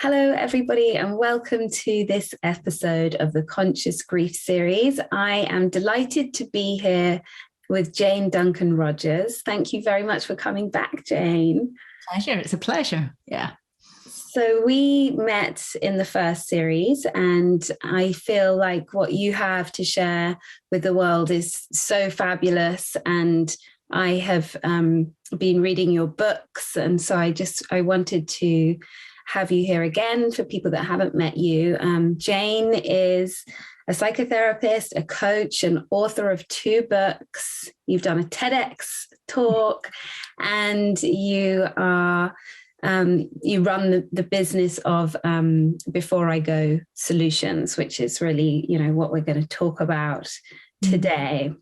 Hello, everybody, and welcome to this episode of the Conscious Grief series. I am delighted to be here with Jane Duncan Rogers. Thank you very much for coming back, Jane. Pleasure. It's a pleasure. Yeah. So we met in the first series, and I feel like what you have to share with the world is so fabulous. And I have been reading your books, and so I wanted to have you here again for people that haven't met you. Jane is a psychotherapist, a coach, and author of 2 books. You've done a TEDx talk, and you are you run the business of Before I Go Solutions, which is really, what we're going to talk about today.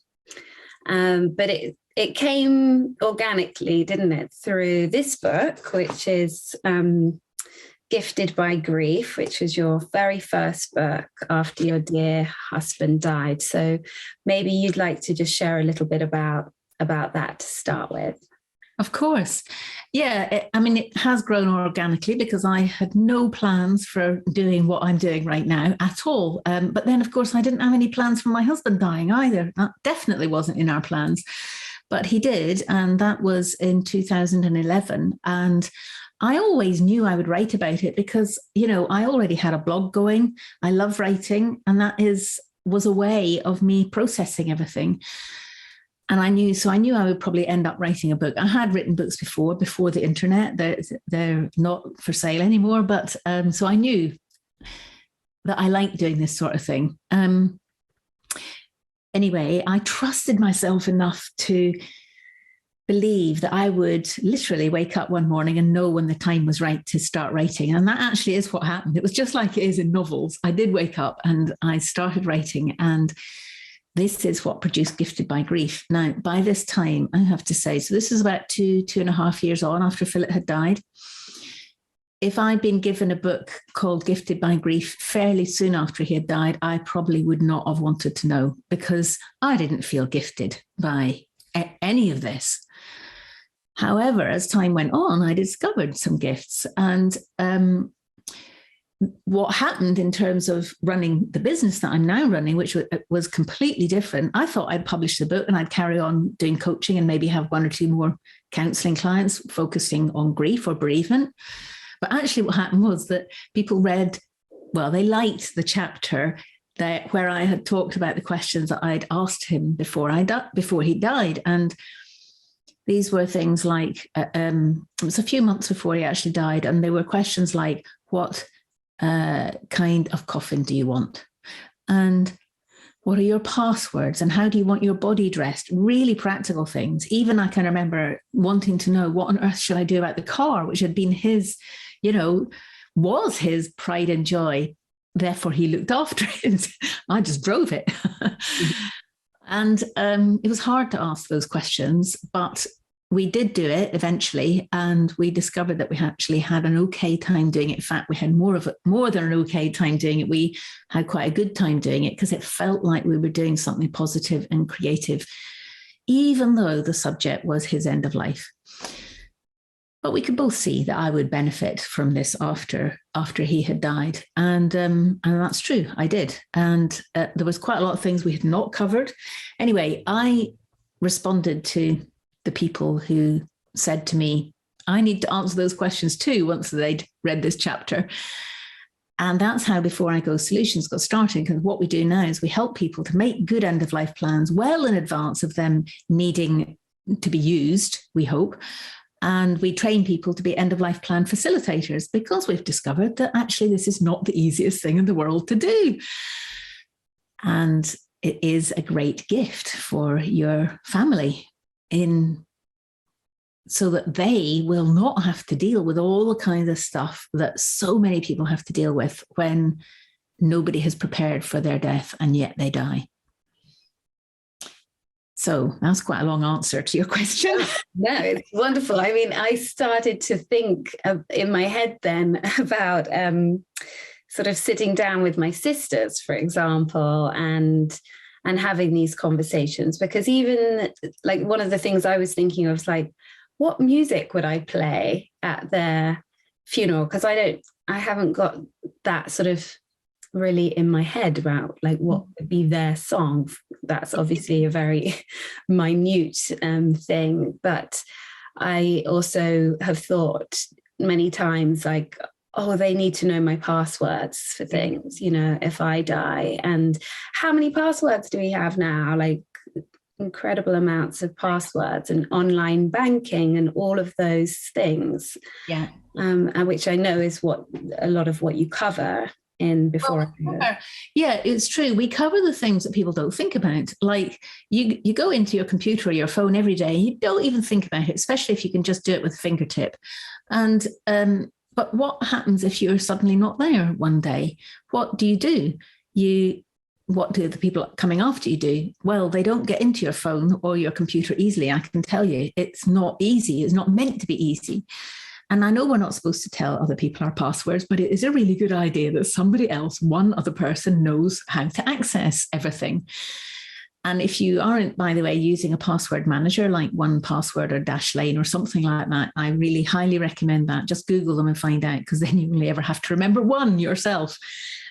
But it came organically, didn't it, through this book, which is Gifted by Grief, which was your very first book after your dear husband died. So maybe you'd like to just share a little bit about that to start with. Of course. Yeah. It has grown organically because I had no plans for doing what I'm doing right now at all. But then, of course, I didn't have any plans for my husband dying either. That definitely wasn't in our plans, but he did. And that was in 2011. And I always knew I would write about it because, I already had a blog going. I love writing, and that was a way of me processing everything. And I knew I would probably end up writing a book. I had written books before the internet. They're not for sale anymore, but so I knew that I liked doing this sort of thing. Anyway, I trusted myself enough to believe that I would literally wake up one morning and know when the time was right to start writing. And that actually is what happened. It was just like it is in novels. I did wake up and I started writing, and this is what produced Gifted by Grief. Now, by this time, I have to say, so this is about 2.5 years on after Philip had died. If I'd been given a book called Gifted by Grief fairly soon after he had died, I probably would not have wanted to know, because I didn't feel gifted by any of this. However, as time went on, I discovered some gifts. And what happened in terms of running the business that I'm now running, which was completely different. I thought I'd publish the book and I'd carry on doing coaching and maybe have 1 or 2 more counseling clients focusing on grief or bereavement. But actually what happened was that people they liked the chapter where I had talked about the questions that I'd asked him before he died. And these were things like, it was a few months before he actually died. And there were questions like, what kind of coffin do you want? And what are your passwords? And how do you want your body dressed? Really practical things. Even I can remember wanting to know, what on earth should I do about the car, which had been his, was his pride and joy. Therefore, he looked after it. I just drove it. And it was hard to ask those questions, but we did do it eventually, and we discovered that we actually had an okay time doing it. In fact, we had more than an okay time doing it. We had quite a good time doing it because it felt like we were doing something positive and creative, even though the subject was his end of life. But we could both see that I would benefit from this after he had died. And that's true, I did. And there was quite a lot of things we had not covered. Anyway, I responded to the people who said to me, I need to answer those questions too, once they'd read this chapter. And that's how Before I Go Solutions got started, because what we do now is we help people to make good end-of-life plans well in advance of them needing to be used, we hope. And we train people to be end-of-life plan facilitators, because we've discovered that actually this is not the easiest thing in the world to do. And it is a great gift for your family, so that they will not have to deal with all the kind of stuff that so many people have to deal with when nobody has prepared for their death and yet they die. So that's quite a long answer to your question. No, it's wonderful. I mean, I started to think in my head then about sort of sitting down with my sisters, for example, and having these conversations, because even like one of the things I was thinking of was like, what music would I play at their funeral? Because I haven't got that sort of really in my head about like what would be their song. That's obviously a very minute thing, but I also have thought many times like, oh, they need to know my passwords for things, you know, if I die. And how many passwords do we have now? Like incredible amounts of passwords and online banking and all of those things. Yeah. And which I know is what a lot of what you cover in Before. Yeah, it's true. We cover the things that people don't think about. Like you go into your computer or your phone every day, you don't even think about it, especially if you can just do it with a fingertip. And but what happens if you're suddenly not there one day? What do? What do the people coming after you do? Well, they don't get into your phone or your computer easily. I can tell you, it's not easy. It's not meant to be easy. And I know we're not supposed to tell other people our passwords, but it is a really good idea that somebody else, one other person, knows how to access everything. And if you aren't, by the way, using a password manager like 1Password or Dashlane or something like that, I really highly recommend that. Just Google them and find out, because then you only ever have to remember one yourself.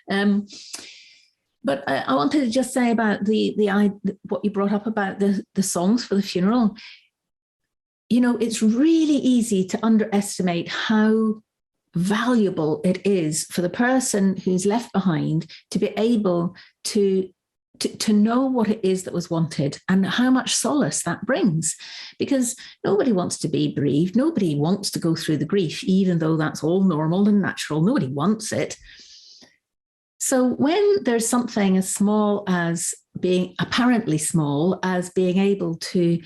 But I wanted to just say about what you brought up about the songs for the funeral. You know, it's really easy to underestimate how valuable it is for the person who's left behind to be able to know what it is that was wanted and how much solace that brings. Because nobody wants to be bereaved. Nobody wants to go through the grief, even though that's all normal and natural. Nobody wants it. So when there's something as small as being apparently small as being able to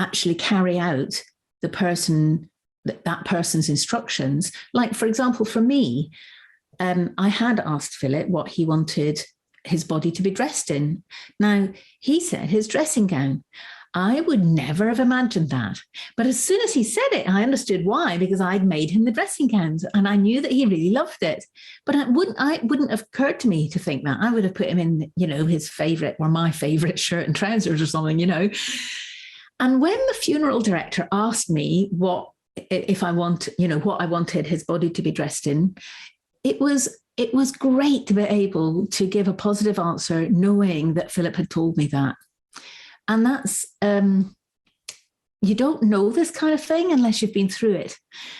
actually carry out that person's instructions, like for example, for me, I had asked Philip what he wanted his body to be dressed in. Now, he said his dressing gown. I would never have imagined that. But as soon as he said it, I understood why, because I'd made him the dressing gowns and I knew that he really loved it. But it wouldn't have occurred to me to think that. I would have put him in, you know, his favorite or my favorite shirt and trousers or something, you know. And when the funeral director asked me what I wanted his body to be dressed in, it was great to be able to give a positive answer, knowing that Philip had told me that. And that's, you don't know this kind of thing unless you've been through it.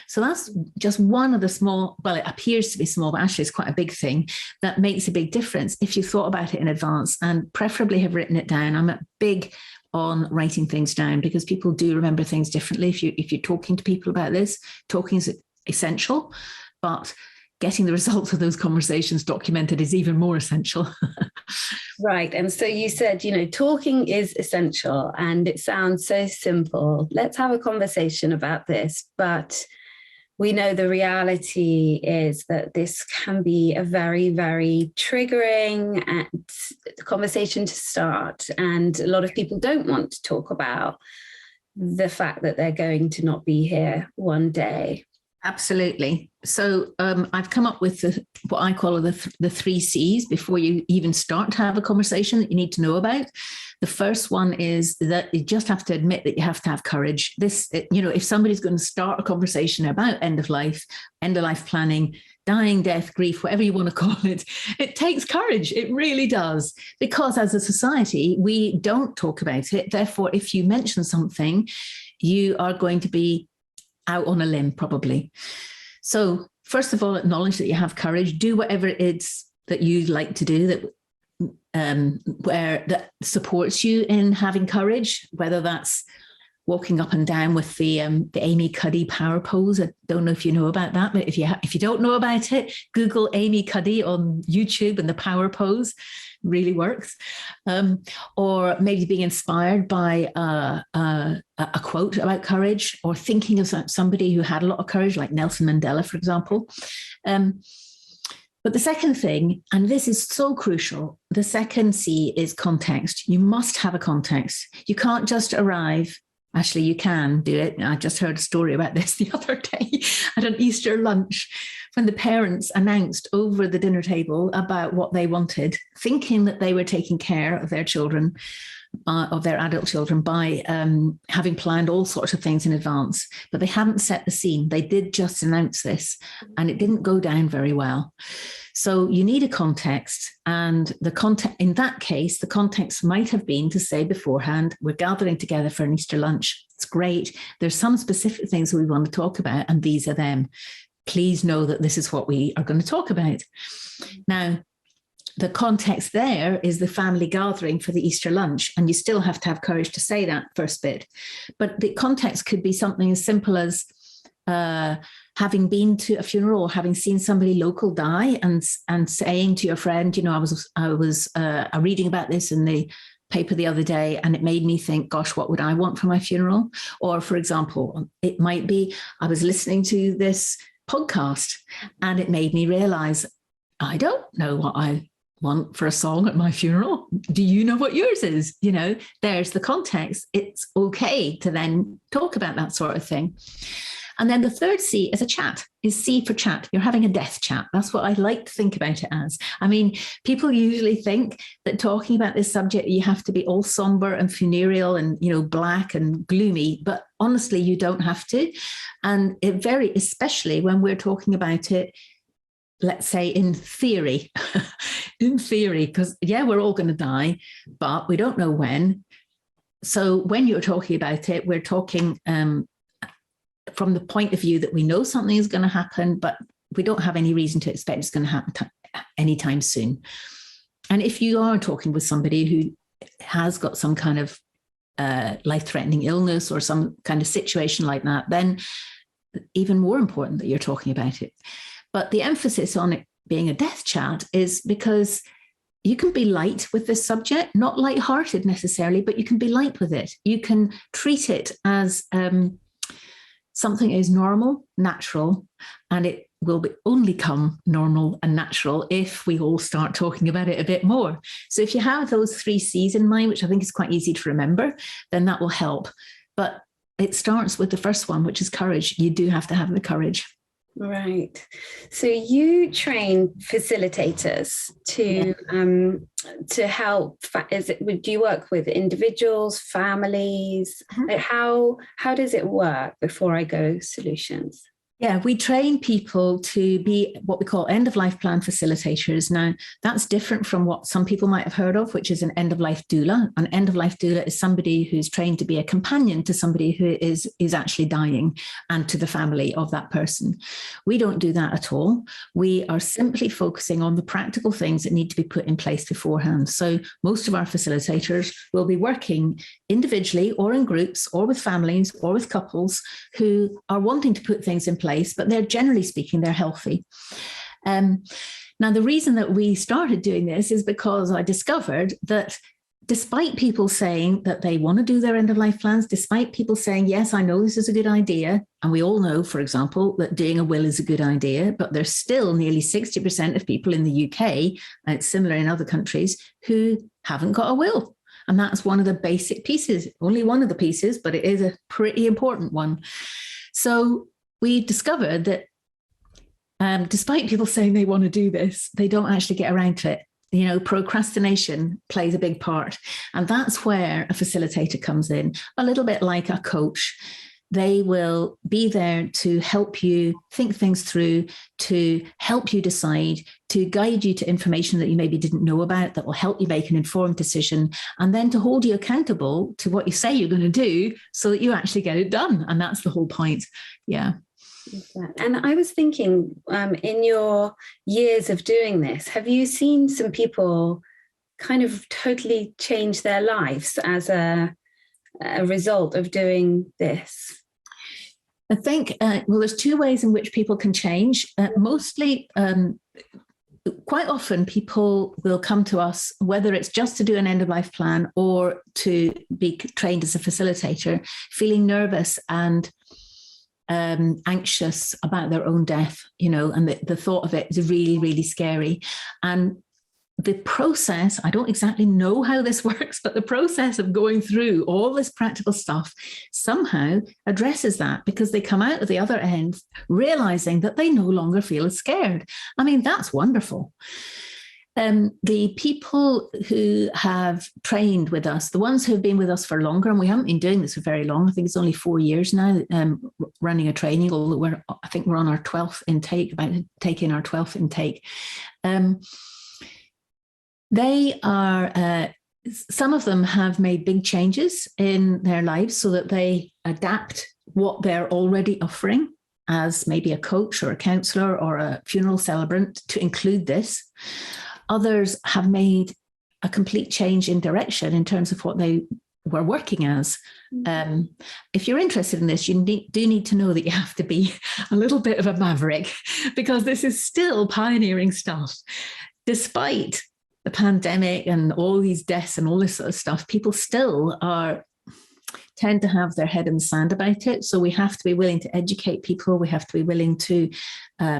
So that's just one of the small, well, it appears to be small, but actually it's quite a big thing that makes a big difference if you thought about it in advance and preferably have written it down. I'm big on writing things down because people do remember things differently. If you're talking to people about this, talking is essential, but getting the results of those conversations documented is even more essential. Right. And so you said, you know, talking is essential and it sounds so simple. Let's have a conversation about this. But we know the reality is that this can be a very, very triggering conversation to start. And a lot of people don't want to talk about the fact that they're going to not be here one day. Absolutely. So I've come up with what I call the 3 C's before you even start to have a conversation that you need to know about. The first one is that you just have to admit that you have to have courage. If somebody's going to start a conversation about end of life planning, dying, death, grief, whatever you want to call it, it takes courage. It really does. Because as a society, we don't talk about it. Therefore, if you mention something, you are going to be out on a limb, probably. So first of all, acknowledge that you have courage. Do whatever it is that you like to do that supports you in having courage, whether that's walking up and down with the Amy Cuddy power pose. I don't know if you know about that, but if you don't know about it, Google Amy Cuddy on YouTube and the power pose. Really works. Or maybe being inspired by a quote about courage, or thinking of somebody who had a lot of courage, like Nelson Mandela, for example. But the second thing, and this is so crucial, the second C is context. You must have a context. You can't just arrive. Actually, you can do it. I just heard a story about this the other day at an Easter lunch when the parents announced over the dinner table about what they wanted, thinking that they were taking care of their children. of their adult children by having planned all sorts of things in advance, but they hadn't set the scene. They did just announce this, and it didn't go down very well. So you need a context, and the context in that case, the context might have been to say beforehand, we're gathering together for an Easter lunch. It's great. There's some specific things we want to talk about, and these are them. Please know that this is what we are going to talk about. Now, the context there is the family gathering for the Easter lunch, and you still have to have courage to say that first bit. But the context could be something as simple as having been to a funeral or having seen somebody local die, and saying to your friend, you know, I was reading about this in the paper the other day, and it made me think, gosh, what would I want for my funeral? Or, for example, it might be, I was listening to this podcast and it made me realize, I don't know what I want for a song at my funeral. Do you know what yours is? You know, there's the context. It's okay to then talk about that sort of thing. And then the third C is a chat, is C for chat. You're having a death chat. That's what I like to think about it as. I mean, people usually think that talking about this subject, you have to be all somber and funereal and, you know, black and gloomy, but honestly, you don't have to. And it especially when we're talking about it, let's say in theory, because yeah, we're all going to die, but we don't know when. So when you're talking about it, we're talking from the point of view that we know something is going to happen, but we don't have any reason to expect it's going to happen anytime soon. And if you are talking with somebody who has got some kind of life-threatening illness or some kind of situation like that, then even more important that you're talking about it. But the emphasis on it being a death chat is because you can be light with this subject, not light-hearted necessarily, but you can be light with it. You can treat it as something is normal, natural, and it will only come normal and natural if we all start talking about it a bit more. So if you have those 3 C's in mind, which I think is quite easy to remember, then that will help. But it starts with the first one, which is courage. You do have to have the courage. Right. So you train facilitators to help. Do you work with individuals, families? Mm-hmm. How does it work before I go solutions? Yeah, we train people to be what we call end-of-life plan facilitators. Now, that's different from what some people might have heard of, which is an end-of-life doula. An end-of-life doula is somebody who's trained to be a companion to somebody who is actually dying and to the family of that person. We don't do that at all. We are simply focusing on the practical things that need to be put in place beforehand. So most of our facilitators will be working individually or in groups or with families or with couples who are wanting to put things in place, but they're generally speaking, they're healthy. Now, the reason that we started doing this is because I discovered that despite people saying that they want to do their end-of-life plans, despite people saying, yes, I know this is a good idea, and we all know, for example, that doing a will is a good idea, but there's still nearly 60% of people in the UK, and it's similar in other countries, who haven't got a will. And that's one of the basic pieces, only one of the pieces, but it is a pretty important one. So we discovered that despite people saying they want to do this, they don't actually get around to it. You know, procrastination plays a big part. And that's where a facilitator comes in, a little bit like a coach. They will be there to help you think things through, to help you decide, to guide you to information that you maybe didn't know about that will help you make an informed decision, and then to hold you accountable to what you say you're going to do so that you actually get it done. And that's the whole point. Yeah. And I was thinking, in your years of doing this, have you seen some people kind of totally change their lives as a result of doing this? I think, well, there's 2 ways in which people can change. Mostly, quite often people will come to us, whether it's just to do an end-of-life plan or to be trained as a facilitator, feeling nervous and anxious about their own death, you know, and the thought of it is really, really scary. And the process, I don't exactly know how this works, but the process of going through all this practical stuff somehow addresses that, because they come out at the other end realizing that they no longer feel as scared. I mean, that's wonderful. The people who have trained with us, the ones who have been with us for longer, and we haven't been doing this for very long. I think it's only 4 years now, running a training, although I think we're on our 12th intake, about to take in our 12th intake. They are, some of them have made big changes in their lives so that they adapt what they're already offering as maybe a coach or a counselor or a funeral celebrant to include this. Others have made a complete change in direction in terms of what they were working as. If you're interested in this, you do need to know that you have to be a little bit of a maverick, because this is still pioneering stuff. Despite the pandemic and all these deaths and all this sort of stuff, people still tend to have their head in the sand about it. So we have to be willing to educate people. We have to be willing to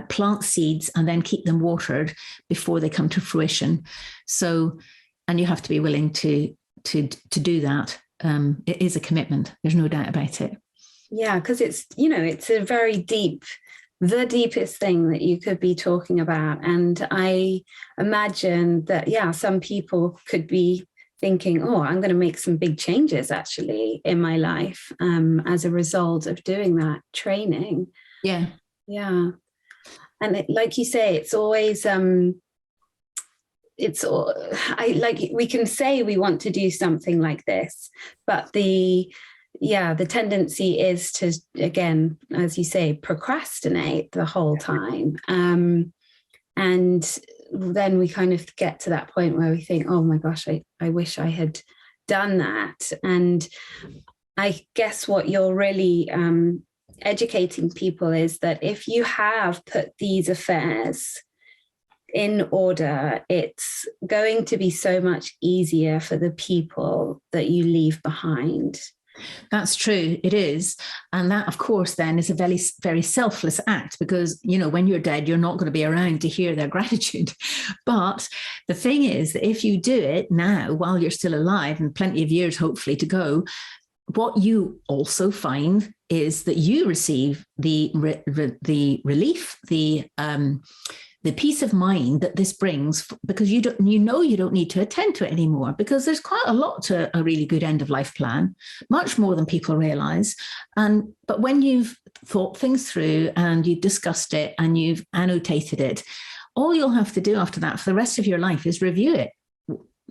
plant seeds and then keep them watered before they come to fruition. So, and you have to be willing to do that. It is a commitment. There's no doubt about it. Yeah, because it's a very the deepest thing that you could be talking about. And I imagine that, some people could be thinking, I'm going to make some big changes actually in my life as a result of doing that training. Yeah. And like you say, it's always we can say we want to do something like this, but the tendency is to, again, as you say, procrastinate the whole time. And then we kind of get to that point where we think, oh my gosh, I wish I had done that. And I guess what you're really educating people is that if you have put these affairs in order, it's going to be so much easier for the people that you leave behind. That's true. It is. And that, of course, then is a very, very selfless act, because, when you're dead, you're not going to be around to hear their gratitude. But the thing is that if you do it now while you're still alive, and plenty of years, hopefully, to go, what you also find is that you receive the relief, the peace of mind that this brings, because you don't need to attend to it anymore, because there's quite a lot to a really good end of life plan, much more than people realize. But when you've thought things through and you've discussed it and you've annotated it, all you'll have to do after that for the rest of your life is review it,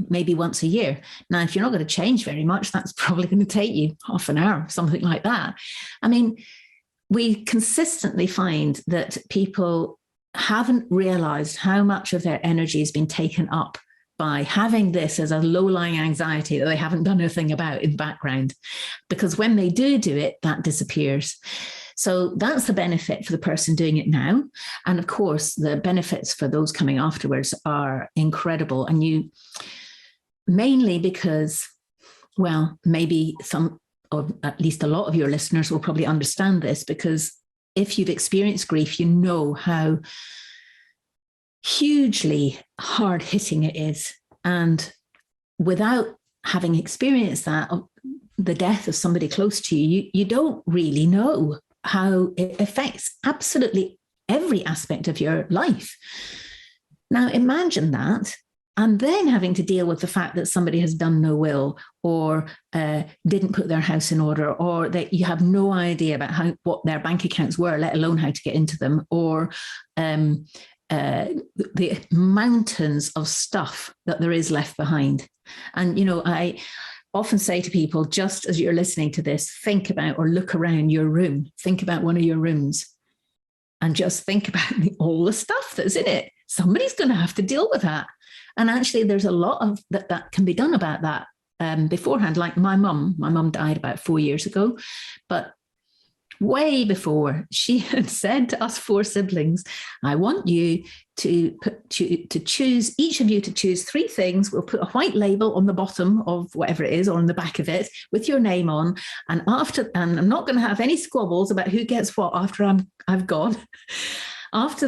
maybe once a year. Now, if you're not going to change very much, that's probably going to take you half an hour, something like that. I mean, we consistently find that people haven't realized how much of their energy has been taken up by having this as a low-lying anxiety that they haven't done a thing about in the background. Because when they do it, that disappears. So that's the benefit for the person doing it now. And of course, the benefits for those coming afterwards are incredible. And mainly because, maybe some, or at least a lot of your listeners will probably understand this, because if you've experienced grief, you know how hugely hard-hitting it is. And without having experienced that, the death of somebody close to you, you don't really know how it affects absolutely every aspect of your life. Now, imagine that, and then having to deal with the fact that somebody has done no will, or didn't put their house in order, or that you have no idea about what their bank accounts were, let alone how to get into them, or the mountains of stuff that there is left behind. And, I often say to people, just as you're listening to this, think about or look around your room, think about one of your rooms, and just think about all the stuff that's in it. Somebody's going to have to deal with that. And actually, there's a lot of that can be done about that beforehand. Like my mum died about 4 years ago, but way before, she had said to us 4 siblings, I want you to choose, each of you to choose 3 things. We'll put a white label on the bottom of whatever it is, or on the back of it, with your name on. And I'm not going to have any squabbles about who gets what after I've gone. After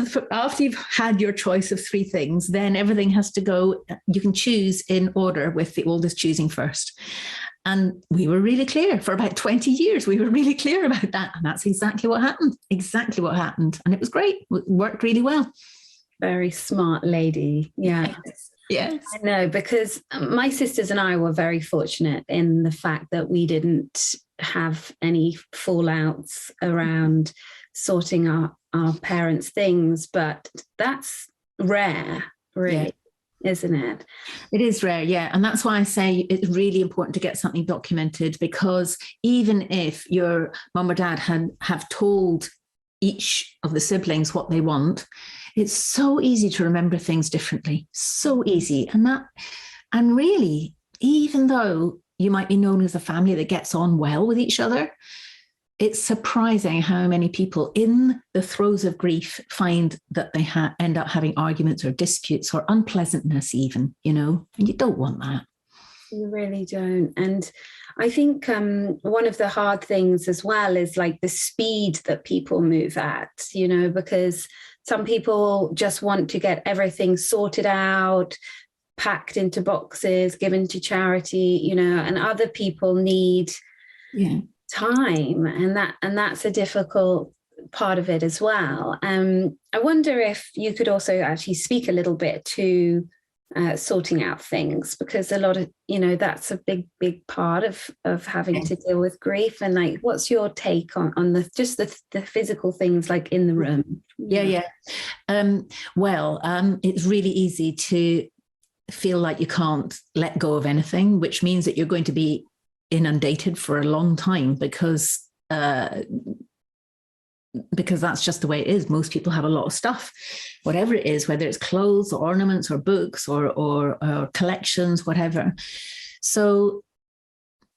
you've had your choice of 3 things, then everything has to go. You can choose in order, with the oldest choosing first. And we were really clear for about 20 years. We were really clear about that. And that's exactly what happened. And it was great. It worked really well. Very smart lady. Yeah. Yes. I know, because my sisters and I were very fortunate in the fact that we didn't have any fallouts around sorting our parents' things, but that's rare, really, isn't it? It is rare, yeah. And that's why I say it's really important to get something documented, because even if your mum or dad have told each of the siblings what they want, it's so easy to remember things differently. So easy. And really, even though you might be known as a family that gets on well with each other, it's surprising how many people in the throes of grief find that they end up having arguments or disputes or unpleasantness even, and you don't want that. You really don't. And I think one of the hard things as well is like the speed that people move at, because some people just want to get everything sorted out, packed into boxes, given to charity, and other people need time, and that's a difficult part of it as well. I wonder if you could also actually speak a little bit to sorting out things, because a lot of that's a big part of having to deal with grief. And like, what's your take on the physical things like in the room? It's really easy to feel like you can't let go of anything, which means that you're going to be inundated for a long time, because that's just the way it is. Most people have a lot of stuff, whatever it is, whether it's clothes or ornaments or books or collections, whatever. So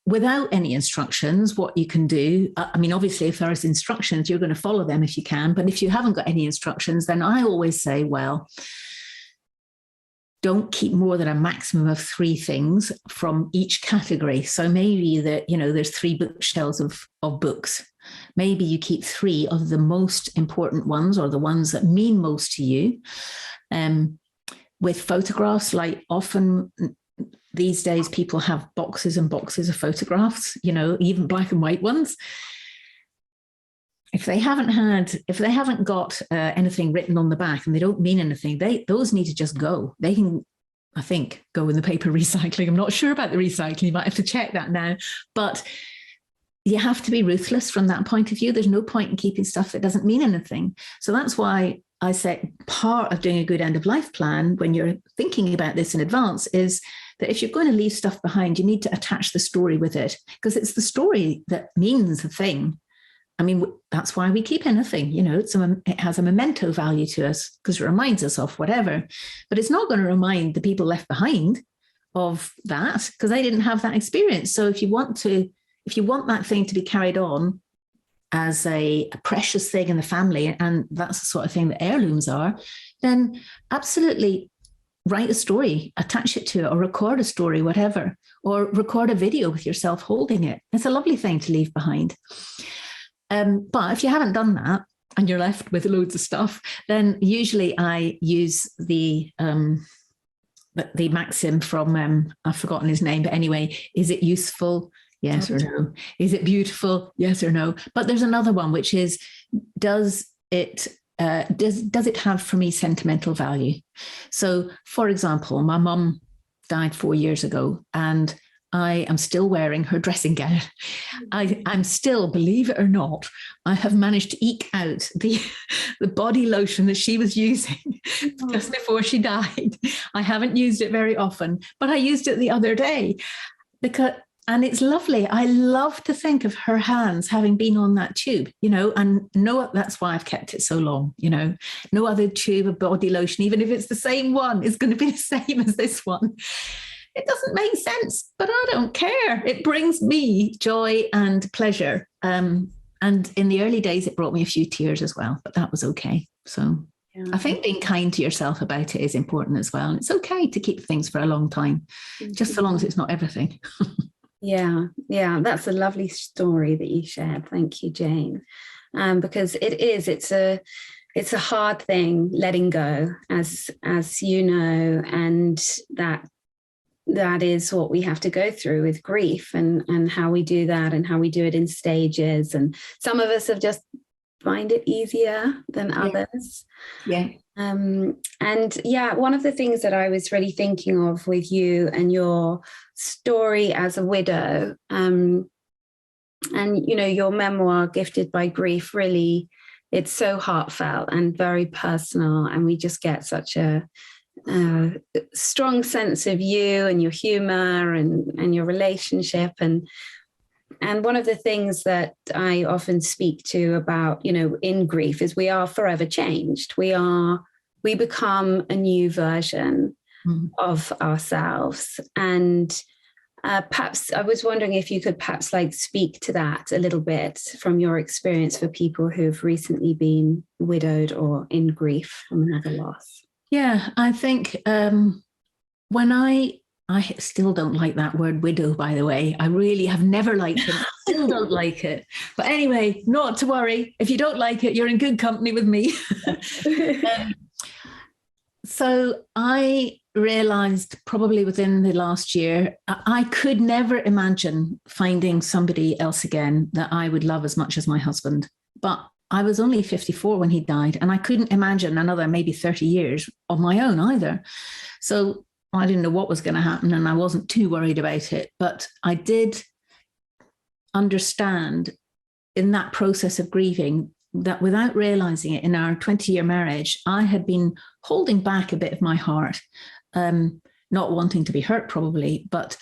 without any instructions, what you can do, obviously, if there's instructions, you're going to follow them if you can. But if you haven't got any instructions, then I always say, well, don't keep more than a maximum of 3 things from each category. So maybe there's 3 bookshelves of books. Maybe you keep 3 of the most important ones, or the ones that mean most to you. With photographs, like often these days people have boxes and boxes of photographs, even black and white ones. If they haven't got anything written on the back and they don't mean anything, those need to just go. They can, I think, go in the paper recycling. I'm not sure about the recycling. You might have to check that now. But you have to be ruthless from that point of view. There's no point in keeping stuff that doesn't mean anything. So that's why I say part of doing a good end of life plan, when you're thinking about this in advance, is that if you're going to leave stuff behind, you need to attach the story with it, because it's the story that means the thing. That's why we keep anything, it has a memento value to us, because it reminds us of whatever, but it's not going to remind the people left behind of that, because they didn't have that experience. So if you want that thing to be carried on as a precious thing in the family, and that's the sort of thing that heirlooms are, then absolutely write a story, attach it to it, or record a story, whatever, or record a video with yourself holding it. It's a lovely thing to leave behind. But if you haven't done that and you're left with loads of stuff, then usually I use the maxim from, I've forgotten his name, but anyway, is it useful? Yes or no? Is it beautiful? Yes or no? But there's another one, which is, does it have for me sentimental value? So, for example, my mum died 4 years ago, and I am still wearing her dressing gown. I'm still, believe it or not, I have managed to eke out the body lotion that she was using just before she died. I haven't used it very often, but I used it the other day and it's lovely. I love to think of her hands having been on that tube, and that's why I've kept it so long, no other tube of body lotion, even if it's the same one, is going to be the same as this one. It doesn't make sense, but I don't care. It brings me joy and pleasure. And in the early days, it brought me a few tears as well, but that was okay. So I think being kind to yourself about it is important as well. And it's okay to keep things for a long time, just so long as it's not everything. Yeah, that's a lovely story that you shared. Thank you, Jane. Because it's a hard thing letting go, as you know, and that is what we have to go through with grief, and how we do that, and how we do it in stages. And some of us have just find it easier than others. Yeah. And yeah, one of the things that I was really thinking of with you and your story as a widow, and your memoir, Gifted by Grief, really, it's so heartfelt and very personal, and we just get such a strong sense of you and your humor and your relationship. And one of the things that I often speak to about, in grief is we are forever changed. We become a new version of ourselves. And perhaps I was wondering if you could perhaps speak to that a little bit from your experience for people who've recently been widowed or in grief from another loss. Yeah, I think when I still don't like that word widow, by the way. I really have never liked it. I still don't like it. But anyway, not to worry. If you don't like it, you're in good company with me. So I realized probably within the last year, I could never imagine finding somebody else again that I would love as much as my husband. But I was only 54 when he died, and I couldn't imagine another maybe 30 years of my own either. So I didn't know what was going to happen, and I wasn't too worried about it. But I did understand in that process of grieving that without realizing it, in our 20-year marriage, I had been holding back a bit of my heart, not wanting to be hurt probably, but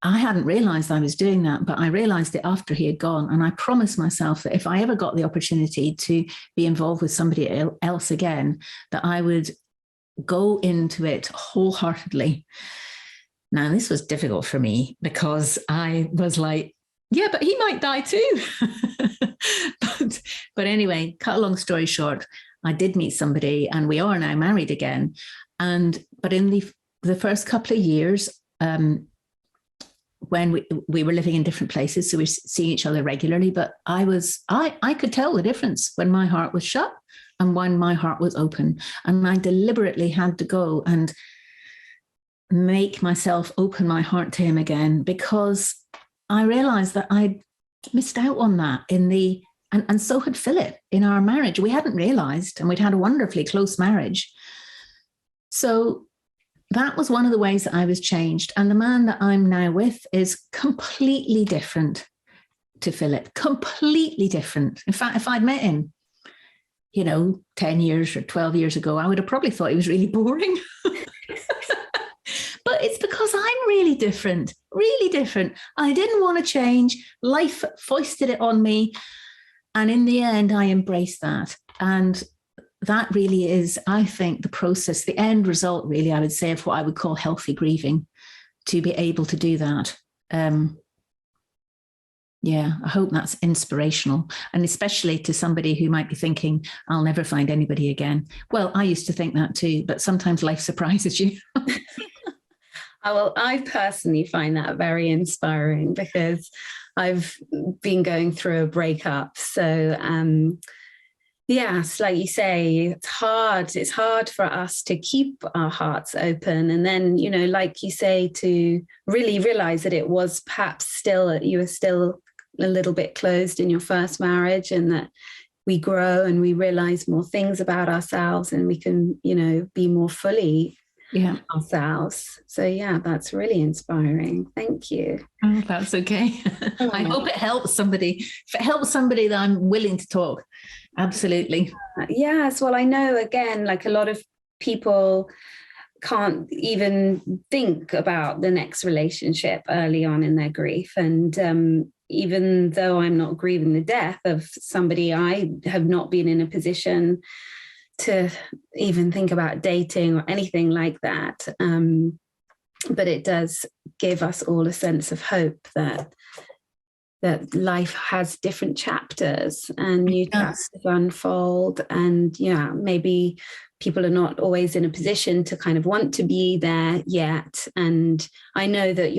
I hadn't realized I was doing that. But I realized it after he had gone. And I promised myself that if I ever got the opportunity to be involved with somebody else again, that I would go into it wholeheartedly. Now, this was difficult for me because I was like, yeah, but he might die too. but anyway, cut a long story short, I did meet somebody and we are now married again. But in the first couple of years, when we were living in different places, so we were seeing each other regularly, but I could tell the difference when my heart was shut and when my heart was open. And I deliberately had to go and make myself open my heart to him again, because I realized that I'd missed out on that and so had Philip in our marriage. We hadn't realized, and we'd had a wonderfully close marriage. So that was one of the ways that I was changed. And the man that I'm now with is completely different to Philip, completely different. In fact, if I'd met him, 10 years or 12 years ago, I would have probably thought he was really boring. But it's because I'm really different, really different. I didn't want to change. Life foisted it on me. And in the end, I embraced that. And that really is, I think, the process, the end result, really, I would say, of what I would call healthy grieving, to be able to do that. Yeah, I hope that's inspirational. And especially to somebody who might be thinking, I'll never find anybody again. Well, I used to think that too, but sometimes life surprises you. Well, I personally find that very inspiring because I've been going through a breakup. So, yes, like you say, it's hard. It's hard for us to keep our hearts open. And then, like you say, to really realize that it was perhaps you were still a little bit closed in your first marriage, and that we grow and we realize more things about ourselves, and we can, be more fully ourselves. So yeah, that's really inspiring. Thank you. Oh, that's okay. I hope it helps somebody. If it helps somebody, that I'm willing to talk. Absolutely. Yes. Well, I know, again, like a lot of people can't even think about the next relationship early on in their grief. And even though I'm not grieving the death of somebody, I have not been in a position to even think about dating or anything like that. But it does give us all a sense of hope that life has different chapters and new chapters unfold. And yeah, maybe people are not always in a position to kind of want to be there yet. And I know that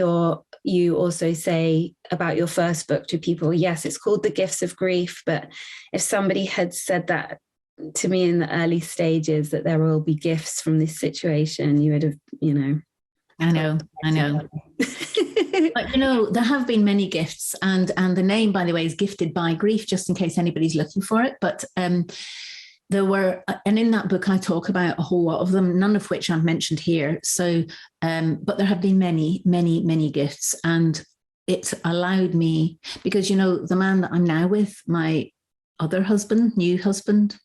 you also say about your first book to people, yes, it's called The Gifts of Grief. But if somebody had said that to me in the early stages, that there will be gifts from this situation, you would have, I know. But there have been many gifts, and the name, by the way, is Gifted by Grief, just in case anybody's looking for it. But there were, and in that book I talk about a whole lot of them, none of which I've mentioned here. So, but there have been many, many, many gifts, and it's allowed me, because, you know, the man that I'm now with, my other husband, new husband,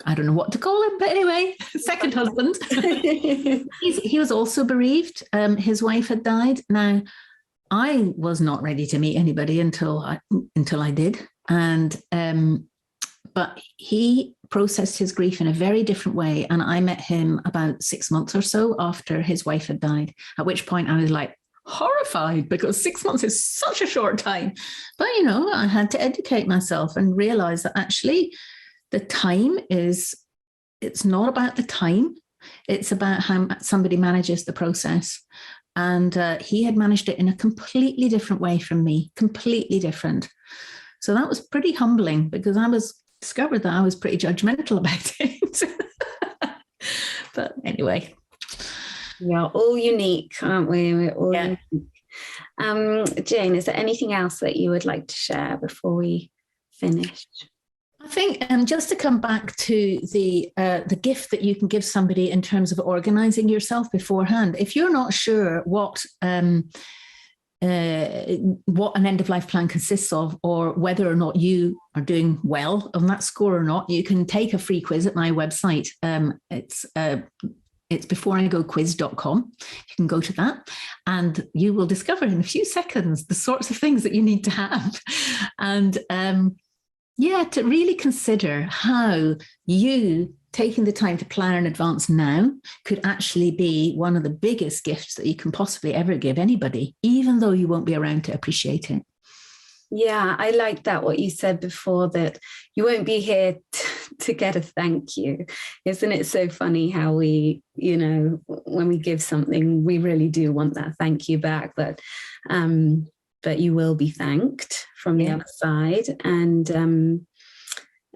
I don't know what to call him, but anyway, second husband, he was also bereaved. His wife had died. Now, I was not ready to meet anybody until I did, and but he processed his grief in a very different way. And I met him about 6 months or so after his wife had died, at which point I was like horrified, because 6 months is such a short time. But, you know, I had to educate myself and realize that actually the time it's not about the time. It's about how somebody manages the process. And he had managed it in a completely different way from me, completely different. So that was pretty humbling, because I discovered that I was pretty judgmental about it. But anyway. We are all unique, aren't we? We're all unique. Jane, is there anything else that you would like to share before we finish? I think just to come back to the gift that you can give somebody in terms of organizing yourself beforehand. If you're not sure what an end-of-life plan consists of, or whether or not you are doing well on that score or not, you can take a free quiz at my website. It's beforeigoquiz.com. You can go to that and you will discover in a few seconds the sorts of things that you need to have. And to really consider how you taking the time to plan in advance now could actually be one of the biggest gifts that you can possibly ever give anybody, even though you won't be around to appreciate it. Yeah, I like that, what you said before, that you won't be here to get a thank you. Isn't it so funny how we, you know, when we give something, we really do want that thank you back, but you will be thanked from the other side. And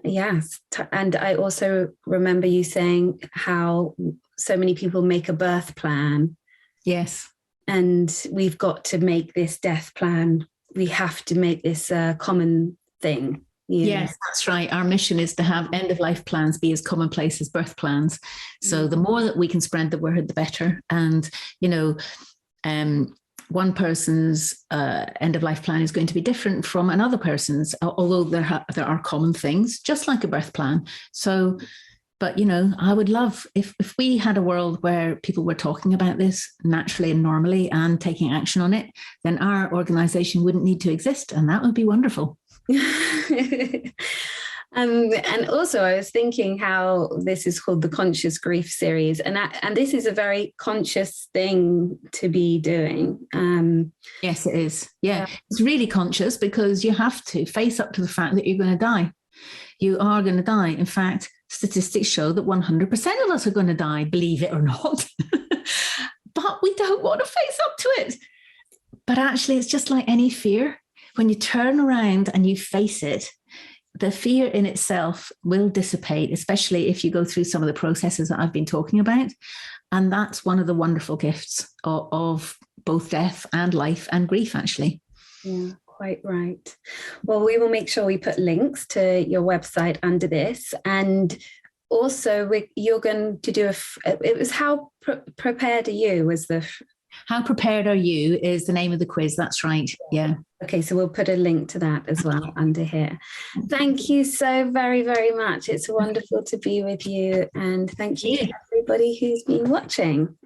yes, and I also remember you saying how so many people make a birth plan. Yes. And we've got to make this death plan. We have to make this a common thing. Yes, that's right. Our mission is to have end-of-life plans be as commonplace as birth plans. So the more that we can spread the word, the better. And, you know, one person's end-of-life plan is going to be different from another person's, although there are common things, just like a birth plan. So, but, you know, I would love if we had a world where people were talking about this naturally and normally and taking action on it, then our organization wouldn't need to exist. And that would be wonderful. And also I was thinking how this is called the Conscious Grief series, and this is a very conscious thing to be doing. Yes, it is. Yeah, it's really conscious, because you have to face up to the fact that you're going to die. You are going to die. In fact, statistics show that 100% of us are going to die, believe it or not. But we don't want to face up to it. But actually, it's just like any fear. When you turn around and you face it, the fear in itself will dissipate, especially if you go through some of the processes that I've been talking about. And that's one of the wonderful gifts of both death and life and grief, actually. Yeah, quite right. Well, we will make sure we put links to your website under this. And also, you're going to do it was How Prepared Are You was the... How Prepared Are You is the name of the quiz. That's right. Yeah. Okay, so we'll put a link to that as well under here. Thank you so very, very much. It's wonderful to be with you. And thank you to everybody who's been watching.